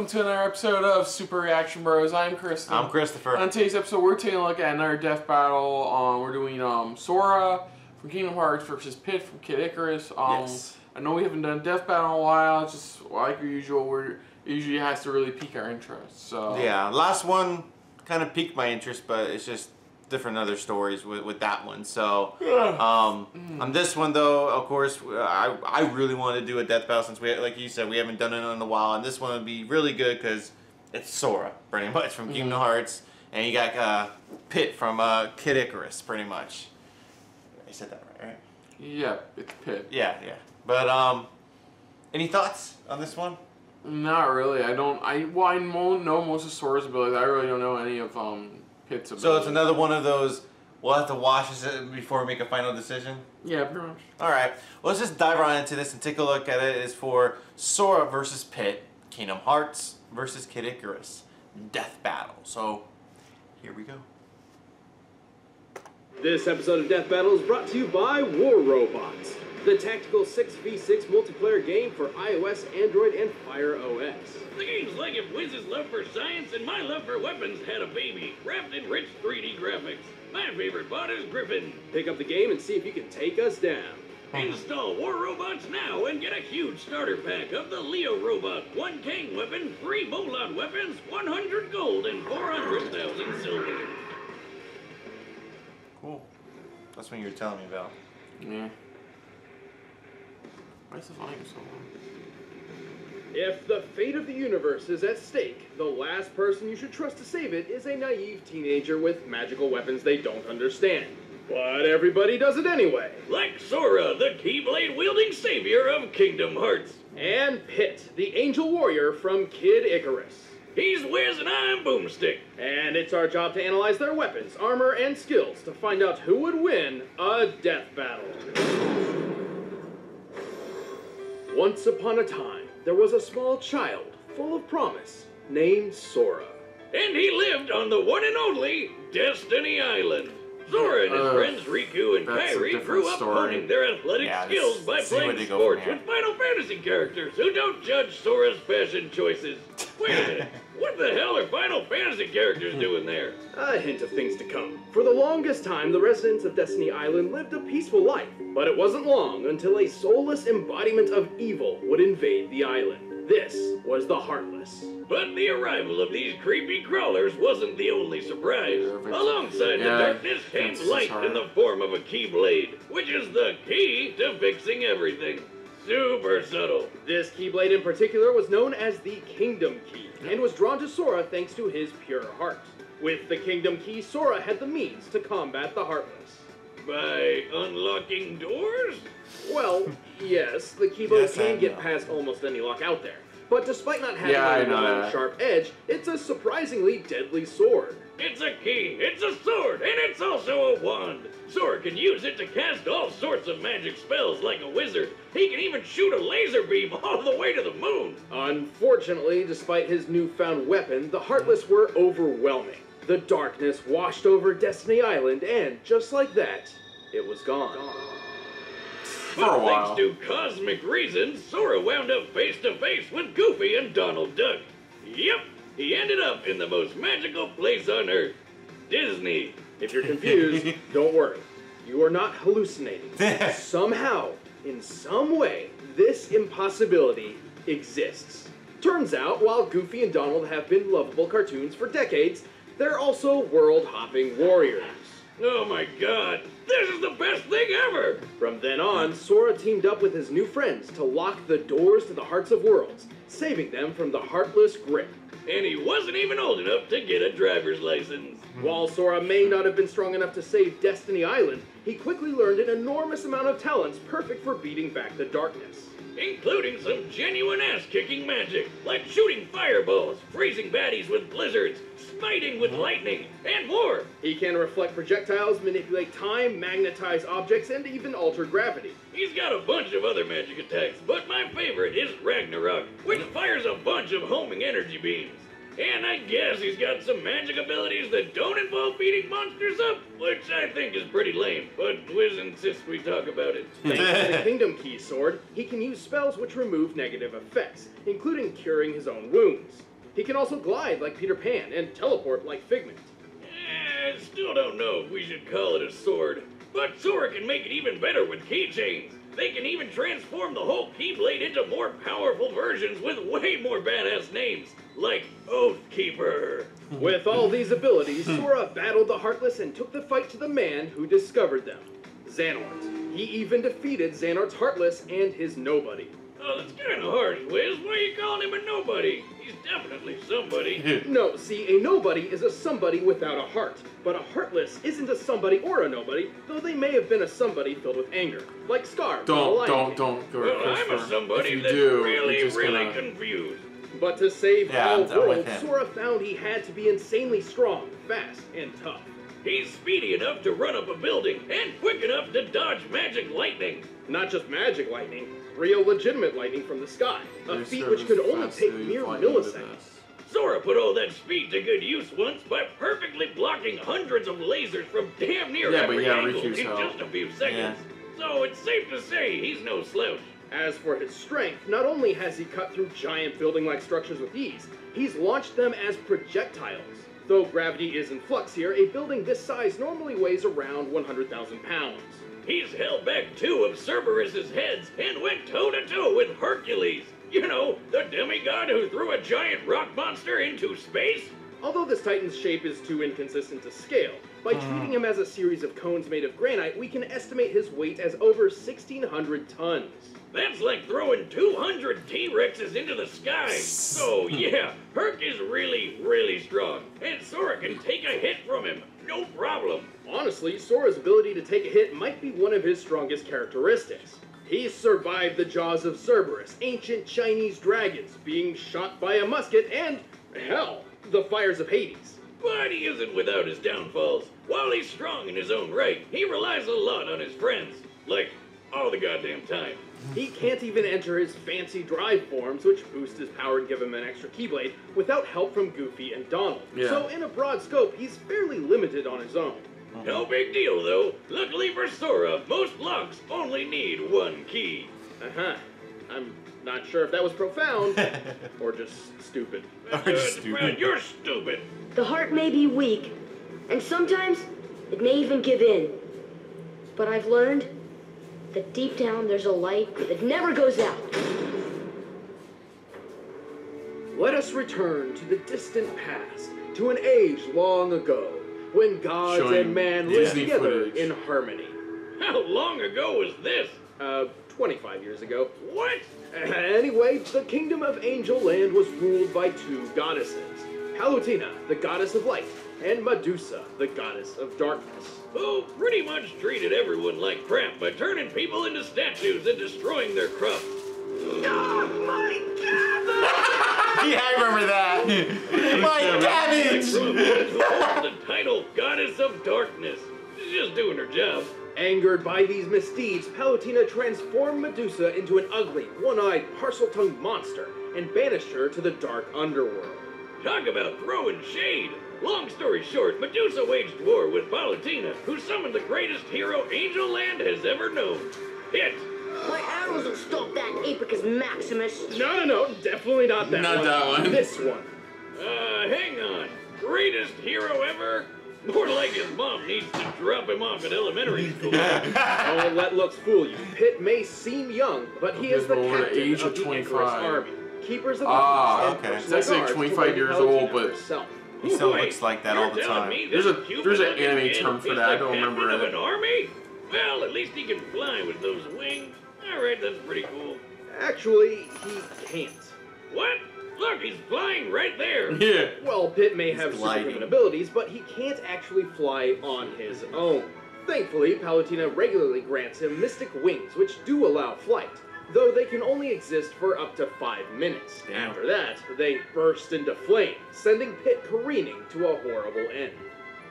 welcome to another episode of Super Reaction Bros. I'm Kristen. I'm Christopher. On today's episode, we're taking a look at another death battle. We're doing Sora from Kingdom Hearts versus Pit from Kid Icarus. Yes. I know we haven't done death battle in a while. It's just like usual, it usually has to really pique our interest. So yeah, last one kind of piqued my interest, but it's just different other stories with that one. So on this one though, of course, I really wanted to do a death battle since like you said, we haven't done it in a while, and this one would be really good because it's Sora pretty much from Kingdom Hearts, and you got Pit from Kid Icarus pretty much. I said that right? Yeah, it's Pit. Yeah. But any thoughts on this one? Not really. I know most of Sora's abilities. I really don't know any of Pit's abilities. So it's another one of those, we'll have to watch this before we make a final decision? Yeah, pretty much. Alright, well, let's just dive right into this and take a look at it. It's for Sora versus Pit, Kingdom Hearts versus Kid Icarus, death battle. So, here we go. This episode of Death Battle is brought to you by War Robots, the tactical 6v6 multiplayer game for iOS, Android, and Fire OS. The game's like if Wiz's love for science and my love for weapons had a baby, wrapped in rich 3D graphics. My favorite bot is Griffin. Pick up the game and see if you can take us down. Install War Robots now and get a huge starter pack of the Leo Robot, 1 King weapon, 3 Bolot weapons, 100 gold, and 400,000 silver. Cool. That's what you were telling me about. Yeah. Why's the volume so low? If the fate of the universe is at stake, the last person you should trust to save it is a naive teenager with magical weapons they don't understand. But everybody does it anyway. Like Sora, the keyblade-wielding savior of Kingdom Hearts. And Pit, the angel warrior from Kid Icarus. He's Wiz and I'm Boomstick. And it's our job to analyze their weapons, armor, and skills to find out who would win a death battle. Once upon a time, there was a small child full of promise named Sora. And he lived on the one and only Destiny Island. Sora and his friends Riku and Kairi grew up honing their athletic skills by playing sports with Final Fantasy characters who don't judge Sora's fashion choices. Wait a minute, what the hell are Final Fantasy characters doing there? A hint of things to come. For the longest time, the residents of Destiny Island lived a peaceful life, but it wasn't long until a soulless embodiment of evil would invade the island. This was the Heartless. But the arrival of these creepy crawlers wasn't the only surprise. Alongside the darkness came light in the form of a keyblade, which is the key to fixing everything. Super subtle. This keyblade in particular was known as the Kingdom Key, and was drawn to Sora thanks to his pure heart. With the Kingdom Key, Sora had the means to combat the Heartless. By unlocking doors? Well, yes, the keyblade can get past almost any lock out there. But despite not having a sharp edge, it's a surprisingly deadly sword. It's a key, it's a sword, and it's also a wand. Sora can use it to cast all sorts of magic spells like a wizard. He can even shoot a laser beam all the way to the moon. Unfortunately, despite his newfound weapon, the Heartless were overwhelming. The darkness washed over Destiny Island, and just like that, it was gone. But thanks to cosmic reasons, Sora wound up face to face with Goofy and Donald Duck. Yep, he ended up in the most magical place on Earth, Disney. If you're confused, don't worry. You are not hallucinating. Somehow, in some way, this impossibility exists. Turns out, while Goofy and Donald have been lovable cartoons for decades, they're also world-hopping warriors. Oh my god, this is the best thing ever! From then on, Sora teamed up with his new friends to lock the doors to the Hearts of Worlds, saving them from the Heartless grip. And he wasn't even old enough to get a driver's license. While Sora may not have been strong enough to save Destiny Island, he quickly learned an enormous amount of talents perfect for beating back the darkness. Including some genuine ass-kicking magic, like shooting fireballs, freezing baddies with blizzards, smiting with lightning, and more. He can reflect projectiles, manipulate time, magnetize objects, and even alter gravity. He's got a bunch of other magic attacks, but my favorite is Ragnarok, which fires a bunch of homing energy beams. And I guess he's got some magic abilities that don't involve beating monsters up, which I think is pretty lame, but Wiz insists we talk about it. Thanks to the Kingdom Key sword, he can use spells which remove negative effects, including curing his own wounds. He can also glide like Peter Pan and teleport like Figment. Still don't know if we should call it a sword, but Sora can make it even better with keychains. They can even transform the whole Keyblade into more powerful versions with way more badass names, like Oathkeeper. With all these abilities, Sora battled the Heartless and took the fight to the man who discovered them, Xehanort. He even defeated Xehanort's Heartless and his nobody. Oh, that's kind of harsh, Wiz. Why are you calling him a nobody? He's definitely somebody. No, see, a nobody is a somebody without a heart. But a Heartless isn't a somebody or a nobody, though they may have been a somebody filled with anger. Like Scar. Don't go. Well, I'm a somebody that's really confused. But to save all world, Sora found he had to be insanely strong, fast, and tough. He's speedy enough to run up a building and quick enough to dodge magic lightning. Not just magic lightning, real legitimate lightning from the sky. A feat which could only take mere milliseconds. Sora put all that speed to good use once by perfectly blocking hundreds of lasers from damn near every angle in just a few seconds. So it's safe to say he's no slouch. As for his strength, not only has he cut through giant building-like structures with ease, he's launched them as projectiles. Though gravity is in flux here, a building this size normally weighs around 100,000 pounds. He's held back 2 of Cerberus's heads and went toe-to-toe with Hercules. You know, the demigod who threw a giant rock monster into space? Although this Titan's shape is too inconsistent to scale, by treating him as a series of cones made of granite, we can estimate his weight as over 1,600 tons. That's like throwing 200 T-Rexes into the sky. So yeah, Herc is really, really strong, and Sora can take a hit from him, no problem. Honestly, Sora's ability to take a hit might be one of his strongest characteristics. He's survived the jaws of Cerberus, ancient Chinese dragons, being shot by a musket, and, hell, the fires of Hades. But he isn't without his downfalls. While he's strong in his own right, he relies a lot on his friends. Like, all the goddamn time. He can't even enter his fancy drive forms, which boost his power and give him an extra Keyblade, without help from Goofy and Donald. Yeah. So in a broad scope, he's fairly limited on his own. No big deal, though. Luckily for Sora, most locks only need 1 key. I'm not sure if that was profound, or just stupid. You're stupid. The heart may be weak, and sometimes it may even give in. But I've learned that deep down there's a light that never goes out. Let us return to the distant past, to an age long ago, when gods and man lived together in harmony. How long ago was this? 25 years ago. What? Anyway, the kingdom of Angel Land was ruled by 2 goddesses. Palutena, the goddess of light, and Medusa, the goddess of darkness. Who pretty much treated everyone like crap by turning people into statues and destroying their crops. Oh my god! Yeah, I remember that. My cabbage! Who holds the title Goddess of Darkness. She's just doing her job. Angered by these misdeeds, Palutena transformed Medusa into an ugly, one-eyed, parcel-tongued monster and banished her to the dark underworld. Talk about throwing shade. Long story short, Medusa waged war with Palutena, who summoned the greatest hero Angel Land has ever known. Hit! My arrows will stop that Apricus Maximus. No, definitely not that one. Not that one. This one. Hang on. Greatest hero ever? More like his mom needs to drop him off at elementary school. Don't let looks fool you. Pit may seem young, but he is the captain age of of the Icarus 25. army. Keepers of the okay. Peace, That's like 25 years old, but He still looks like that all the time. there's an anime term for that. I don't remember it. it. An army? Well, at least he can fly with those wings. All right, that's pretty cool. Actually, he can't. What? Look, he's flying right there. Yeah. Well, Pit may have gliding. superhuman abilities, but he can't actually fly on his own. Thankfully, Palutena regularly grants him mystic wings, which do allow flight, though they can only exist for up to 5 minutes. Damn. After that, they burst into flame, sending Pit careening to a horrible end.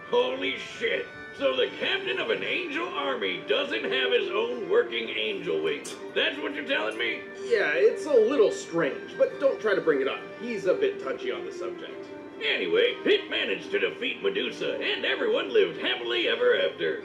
Holy shit. So the captain of an angel army doesn't have his own working angel wings. That's what you're telling me? Yeah, it's a little strange, but don't try to bring it up. He's a bit touchy on the subject. Anyway, Pit managed to defeat Medusa, and everyone lived happily ever after.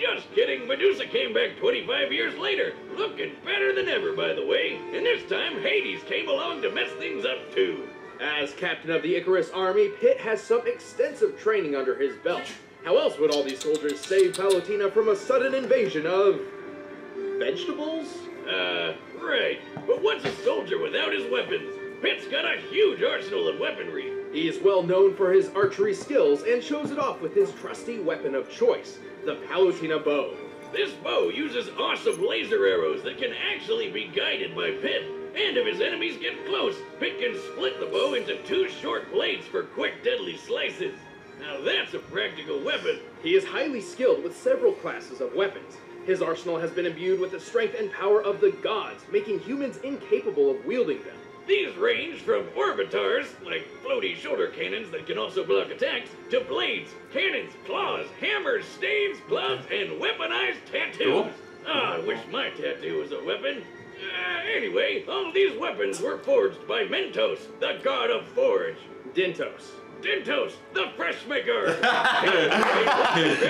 Just kidding, Medusa came back 25 years later, looking better than ever, by the way, and this time Hades came along to mess things up too. As captain of the Icarus army, Pit has some extensive training under his belt. How else would all these soldiers save Palutena from a sudden invasion of... vegetables? Right. But what's a soldier without his weapons? Pit's got a huge arsenal of weaponry. He is well known for his archery skills and shows it off with his trusty weapon of choice, the Palutena bow. This bow uses awesome laser arrows that can actually be guided by Pit. And if his enemies get close, Pit can split the bow into 2 short blades for quick, deadly slices. Now that's a practical weapon. He is highly skilled with several classes of weapons. His arsenal has been imbued with the strength and power of the gods, making humans incapable of wielding them. These range from orbitars, like floaty shoulder cannons that can also block attacks, to blades, cannons, claws, hammers, staves, gloves, and weaponized tattoos. Cool. I wish my tattoo was a weapon. Anyway, all these weapons were forged by Mentos, the god of forge. Dentos, the fresh maker.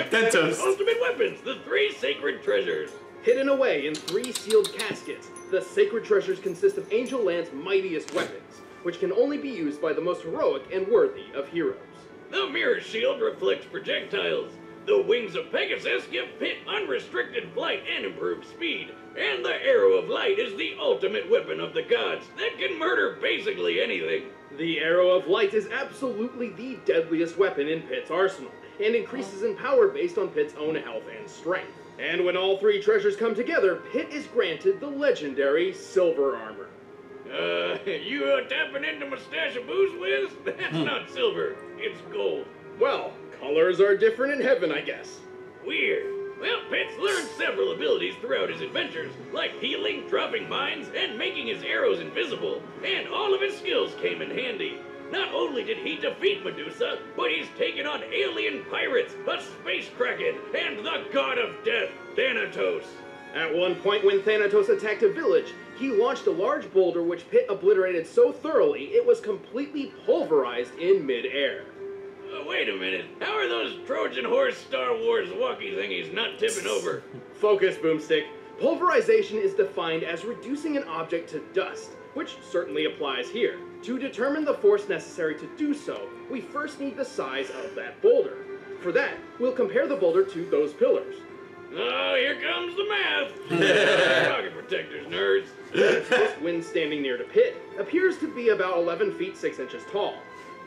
Dentos. Ultimate weapons, the 3 sacred treasures. hidden away in 3 sealed caskets, the sacred treasures consist of Angel Land's mightiest weapons, which can only be used by the most heroic and worthy of heroes. The mirror shield reflects projectiles. The wings of Pegasus give Pit unrestricted flight and improved speed. And the arrow of light is the ultimate weapon of the gods that can murder basically anything. The arrow of light is absolutely the deadliest weapon in Pit's arsenal, and increases in power based on Pit's own health and strength. And when all 3 treasures come together, Pit is granted the legendary silver armor. You tapping into my stash of booze, Wiz? That's not silver, it's gold. Well, colors are different in heaven, I guess. Weird. Well, Pit's learned several abilities throughout his adventures, like healing, dropping mines, and making his arrows invisible. And all of his skills came in handy. Not only did he defeat Medusa, but he's taken on alien pirates, a space kraken, and the god of death, Thanatos. At one point when Thanatos attacked a village, he launched a large boulder which Pit obliterated so thoroughly it was completely pulverized in mid-air. Wait a minute, how are those Trojan horse Star Wars walkie thingies not tipping over? Focus, Boomstick. Pulverization is defined as reducing an object to dust, which certainly applies here. To determine the force necessary to do so, we first need the size of that boulder. For that, we'll compare the boulder to those pillars. Oh, here comes the math! Pocket protectors, nerds. Thanatos, when standing near to Pit, appears to be about 11 feet 6 inches tall.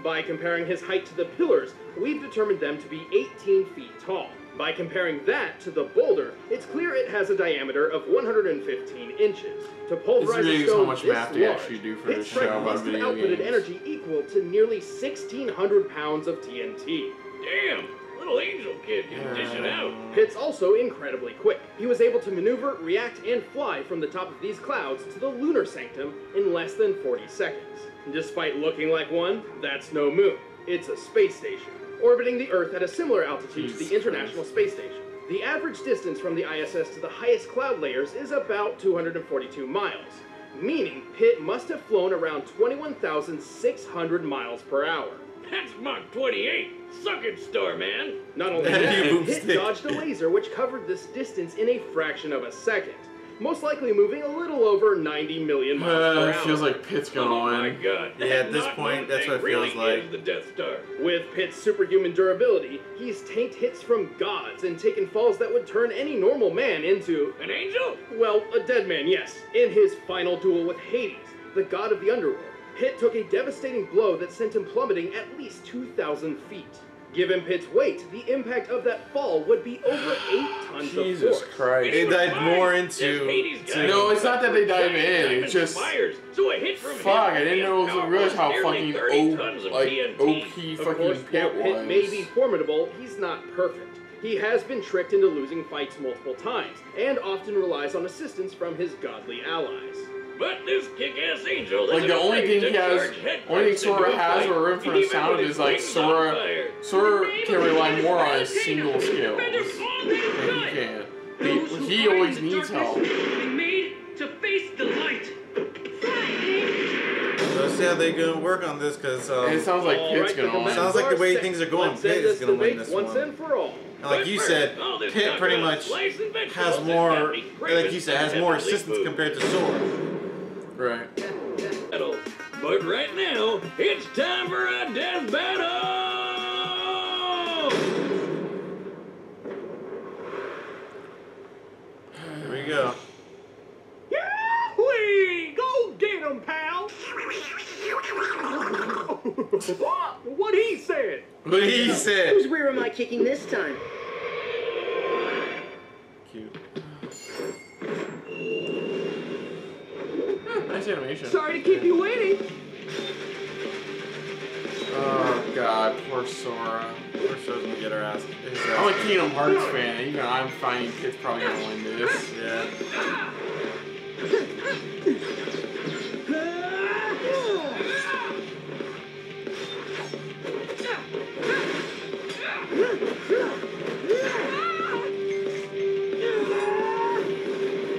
By comparing his height to the pillars, we've determined them to be 18 feet tall. By comparing that to the boulder, it's clear it has a diameter of 115 inches. To pulverize a stone how much this math they large, actually do for Pit's this strike show must about have video outputted games. energy equal to nearly 1,600 pounds of TNT. Damn, little angel kid can dish it out. Pit's also incredibly quick. He was able to maneuver, react, and fly from the top of these clouds to the lunar sanctum in less than 40 seconds. Despite looking like one, that's no moon. It's a space station, orbiting the Earth at a similar altitude to the International Space Station. The average distance from the ISS to the highest cloud layers is about 242 miles, meaning Pit must have flown around 21,600 miles per hour. That's Mach 28. Suck it, Starman. Not only that, Pit dodged a laser which covered this distance in a fraction of a second, most likely moving a little over 90 million miles per hour. It feels like Pit's gonna Oh my win. god. Yeah, at this point, that's what it really feels like. is the Death Star. With Pit's superhuman durability, he's tanked hits from gods and taken falls that would turn any normal man into, An angel? well, a dead man, yes. In his final duel with Hades, the god of the underworld, Pit took a devastating blow that sent him plummeting at least 2,000 feet. Given Pit's weight, the impact of that fall would be over 8 tons of Jesus force. Christ. They dive more into... No, it's not that they dive in, it's just... So a hit from Fuck, him I didn't realize how nearly fucking 30 tons of OP TNT. Of course, fucking Pit while Pit may be was. formidable, he's not perfect. He has been tricked into losing fights multiple times, and often relies on assistance from his godly allies. But this kick-ass angel Like, the only thing he has, only thing Sora has or room for the sound is like Sora can rely more on his single skills than he can. He always needs help. Made to face the light. Let's see how they gonna work on this, because And it sounds like Pit's gonna Alright, win. Sounds like the way things are going, Let's Pit end is this gonna win debate this once one. and for all. And like you said, Pit pretty much has more, like you said, has more assistance compared to Sora. Right. Metal. But right now, it's time for a death battle! Here we go. Yahoo! Go get him, pal! What he said? What he said? Whose rear am I kicking this time? Cute. Nice animation. Sorry to keep you waiting. Oh god, poor Sora. Poor Sora's gonna get her ass. I'm a Kingdom Hearts fan. Even I'm finding Pit's probably gonna win this. Yeah.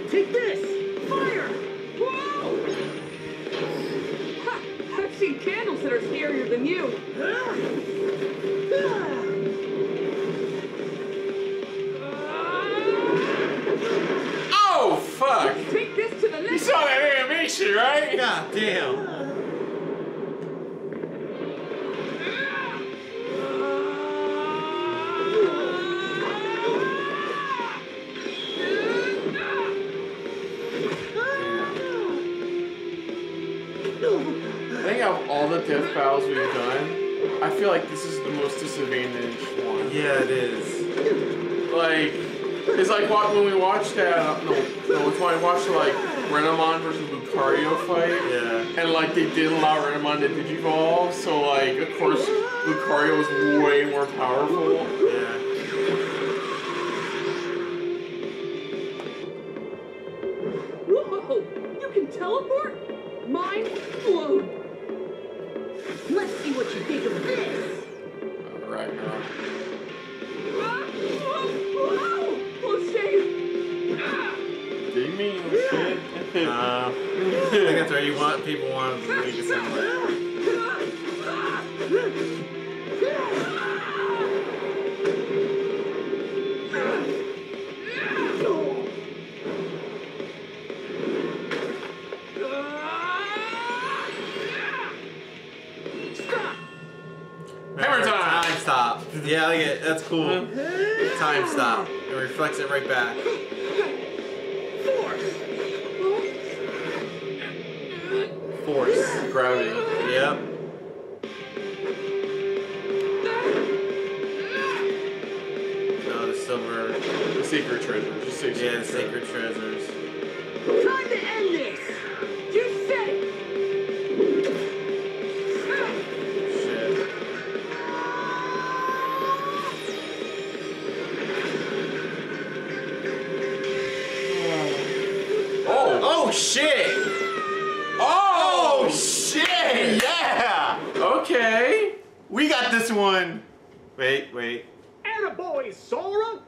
Take this! Fire! Whoa! Ha! I've seen candles that are scarier than you. Oh fuck! Take this to the You next. saw that animation, right? God damn. I think out of all the death battles we've done, I feel like this is the most disadvantaged one. Yeah, it is. Like, it's like when we watched that, it's when I watched like Renamon versus Lucario fight. Yeah. And like they didn't allow Renamon to digivolve, so like of course Lucario was way more powerful. Yeah. Whoa! You can teleport? Mind blown. Let's see what you think of this. Right now. Oh, shame. Did you mean shit? I think that's where people want to make it sound like. Hammer time! Time stop. Yeah, I like it. That's cool. Time stop. It reflects it right back. Force. Gravity. Yep. No, the silver. The secret treasure. Just say Yeah, the sacred treasures. Time to end this. You said it. Shit. Oh shit! Oh shit! Yeah! Okay. We got this one. Wait. Attaboy, Sora!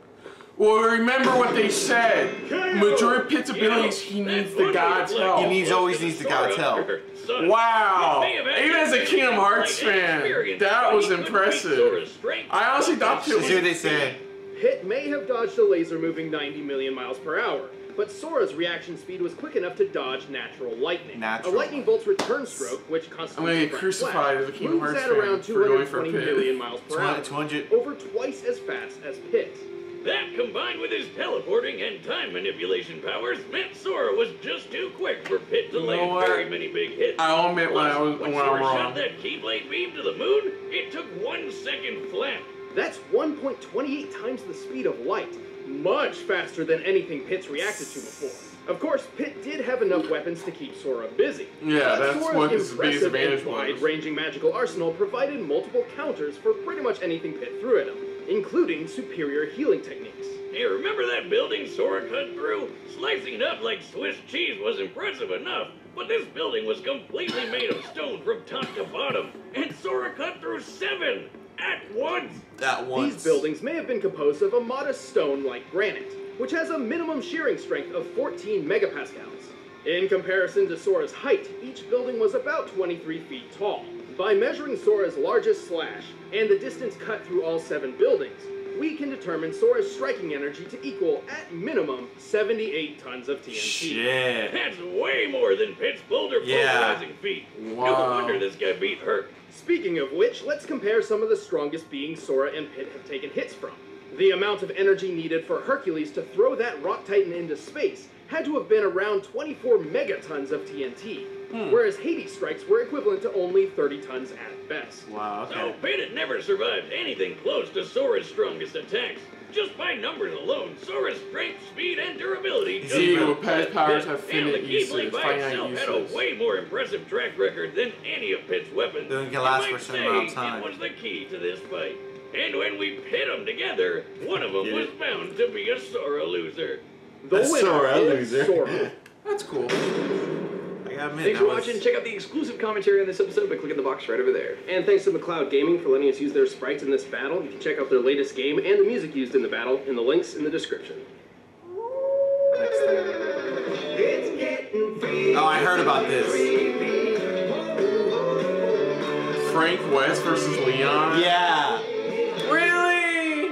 Well, remember what they said. Majority of Pit's abilities, he needs the God's help. He always needs the God's help. Wow. Even as a Kingdom Hearts fan, that was impressive. I honestly thought Pit See what they was... said. Pit may have dodged a laser moving 90 million miles per hour, but Sora's reaction speed was quick enough to dodge natural lightning. Natural. A lightning bolt's return stroke, which I'm constitutes gonna a get direct crucified flash, as a Kingdom moves Hearts at around fan for going for 220 Pit. million miles per hour, 200. over twice as fast as Pit. That, combined with his teleporting and time manipulation powers, meant Sora was just too quick for Pit to You know land what? very many big hits. I'll admit when Plus, when I'm Sora wrong. shot that keyblade beam to the moon, it took 1 second flat. That's 1.28 times the speed of light, much faster than anything Pit's reacted to before. Of course, Pit did have enough weapons to keep Sora busy. Yeah, But that's Sora's what his biggest impressive advantage and was. wide-ranging magical arsenal provided multiple counters for pretty much anything Pit threw at him, including superior healing techniques. Hey, remember that building Sora cut through? Slicing it up like Swiss cheese was impressive enough, but this building was completely made of stone from top to bottom, and Sora cut through 7 at once. That once. These buildings may have been composed of a modest stone like granite, which has a minimum shearing strength of 14 megapascals. In comparison to Sora's height, each building was about 23 feet tall. By measuring Sora's largest slash and the distance cut through all 7 buildings, we can determine Sora's striking energy to equal, at minimum, 78 tons of TNT. Shit. That's way more than Pit's boulder pulverizing feat. Wow. No wonder this guy beat Herc. Speaking of which, let's compare some of the strongest beings Sora and Pit have taken hits from. The amount of energy needed for Hercules to throw that rock titan into space had to have been around 24 megatons of TNT, whereas Hades strikes were equivalent to only 30 tons at best. Wow, okay. So Pit had never survived anything close to Sora's strongest attacks. Just by numbers alone, Sora's strength, speed, and durability Pet's powers have and the finite keyblade uses, by finite itself had uses. a way more impressive track record than any of Pit's weapons. Then it can last You for might a certain amount of say time. It was the key to this fight. And when we pit them together, one of them was bound to be a Sora loser. The A winner Sora is loser. Sora. That's cool. I gotta admit, Thanks that for was- watching. Check out the exclusive commentary on this episode by clicking the box right over there. And thanks to McLeod Gaming for letting us use their sprites in this battle. You can check out their latest game and the music used in the battle in the links in the description. Oh, I heard about this. Frank West versus Leon. Yeah. Really?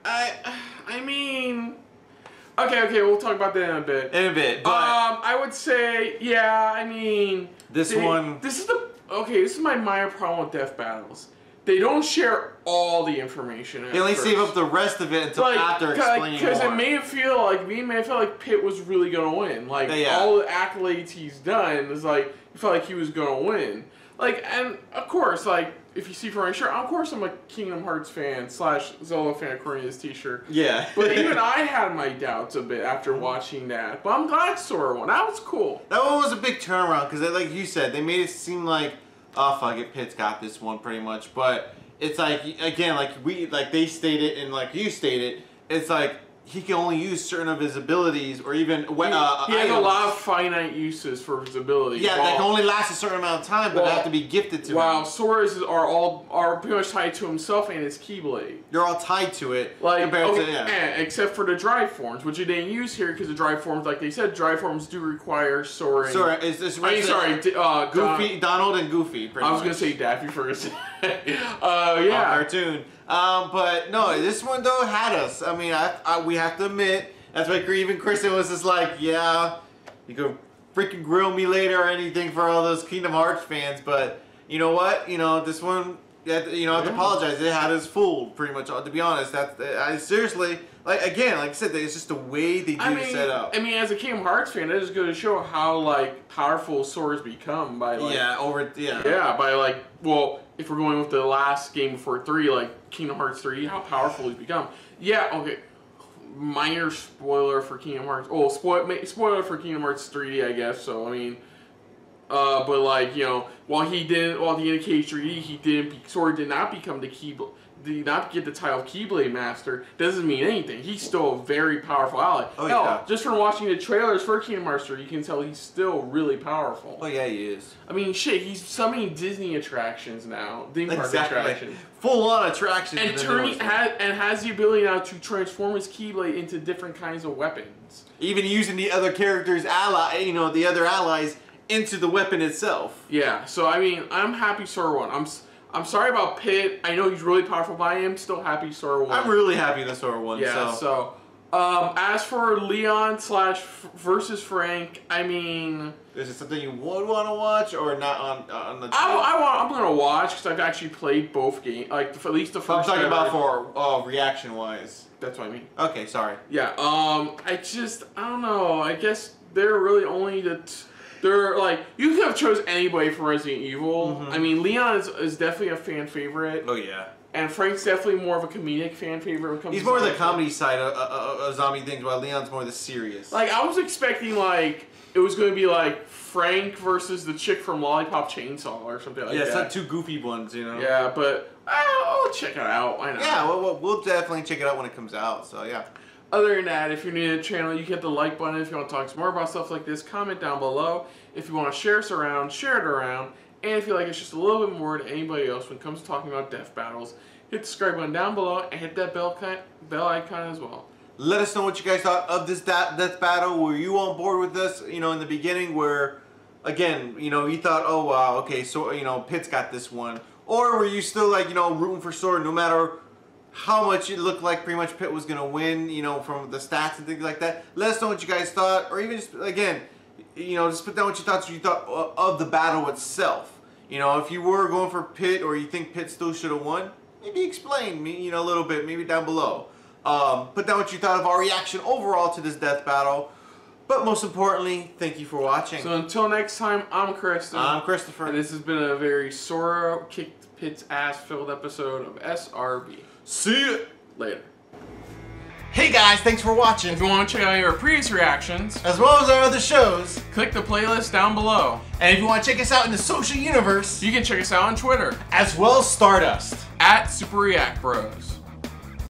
I mean, okay, we'll talk about that in a bit. In a bit, but I would say, yeah, I mean, this one. This is my minor problem with death battles. They don't share all the information. They only save up the rest of it until after explaining more. Because it made it feel like Pit was really gonna win. Like all the accolades he's done is like you felt like he was gonna win. Like, and of course, like if you see from my shirt, of course I'm a Kingdom Hearts fan / Zelda fan according to this T-shirt. Yeah. But even I had my doubts a bit after watching that. But I'm glad Sora won. That was cool. That one was a big turnaround because, like you said, they made it seem like, oh fuck it, Pit's got this one pretty much. But it's like, again, like they stated and like you stated, it's like he can only use certain of his abilities or even He has a lot of finite uses for his abilities. Yeah, that can only last a certain amount of time, but they have to be gifted to him. While Sora's are pretty much tied to himself and his keyblade. They're all tied to it. Like, compared to, except for the drive forms, which you didn't use here because the drive forms, like they said, drive forms do require Sora. Goofy, Donald and Goofy. I was gonna say Daffy first. Cartoon. But no, this one though had us. I mean, we have to admit, that's why even Kristen was just like, yeah, you could freaking grill me later or anything for all those Kingdom Hearts fans. But you know what? You know, this one, I have to apologize. It had us fooled, pretty much. To be honest, I seriously, like I said, it's just the way they do set up. I mean, as a Kingdom Hearts fan, that is going to show how like powerful Sora's become by like by like if we're going with the last game before 3, like Kingdom Hearts 3, how powerful he's become. Yeah, okay. Minor spoiler for Kingdom Hearts. Oh, spoiler for Kingdom Hearts 3, I guess. So I mean, but like while the KH3D, Sora did not become the Keyblade. Did not get the title of Keyblade Master, doesn't mean anything. He's still a very powerful ally. Hell, just from watching the trailers for Kingdom Hearts 3, you can tell he's still really powerful. Oh yeah, he is. I mean, shit, he's summoning Disney attractions now. Theme park attractions. Full-on attractions. And has the ability now to transform his Keyblade into different kinds of weapons. Even using the other characters' the other allies into the weapon itself. Yeah, so I mean, I'm happy Sora won. I'm sorry about Pit. I know he's really powerful, but I am still happy Sora won. I'm really happy that Sora won. Yeah, so as for Leon / versus Frank, I mean, is it something you would want to watch or not on the channel? I'm gonna watch because I've actually played both games, like at least the first. I'm talking about for reaction wise. That's what I mean. Okay, sorry. Yeah. I don't know. I guess they're really only they're like, you could have chose anybody for Resident Evil. I mean, Leon is definitely a fan favorite. Oh yeah. And Frank's definitely more of a comedic fan favorite when it comes He's to more the comedy side of zombie things, while Leon's more the serious. Like, I was expecting, like, it was going to be, like, Frank versus the chick from Lollipop Chainsaw or something like that. Yeah, it's not two goofy ones, Yeah, but I'll check it out. Why not? Yeah, we'll definitely check it out when it comes out, so yeah. Other than that, if you're new to the channel, you can hit the like button. If you want to talk some more about stuff like this, comment down below. If you want to share us around, share it around. And if you like us just a little bit more than anybody else when it comes to talking about death battles, hit the subscribe button down below and hit that bell icon as well. Let us know what you guys thought of this death battle. Were you on board with us, in the beginning where, again, you thought, oh wow, okay, so, Pit's got this one. Or were you still like, rooting for Sora no matter how much it looked like pretty much Pit was going to win, you know, from the stats and things like that. Let us know what you guys thought, or even just, again, you know, just put down what you thought of the battle itself. You know, if you were going for Pit or you think Pit still should have won, maybe explain me, you know, a little bit, maybe down below. Put down what you thought of our reaction overall to this death battle. But most importantly, thank you for watching. So until next time, I'm Kristen. I'm Christopher. And this has been a very Sora kicked Pit's ass filled episode of SRB. See you later. Hey guys, thanks for watching. If you want to check out our previous reactions, as well as our other shows, click the playlist down below. And if you want to check us out in the social universe, you can check us out on Twitter, as well as Stardust, @SuperReactBros.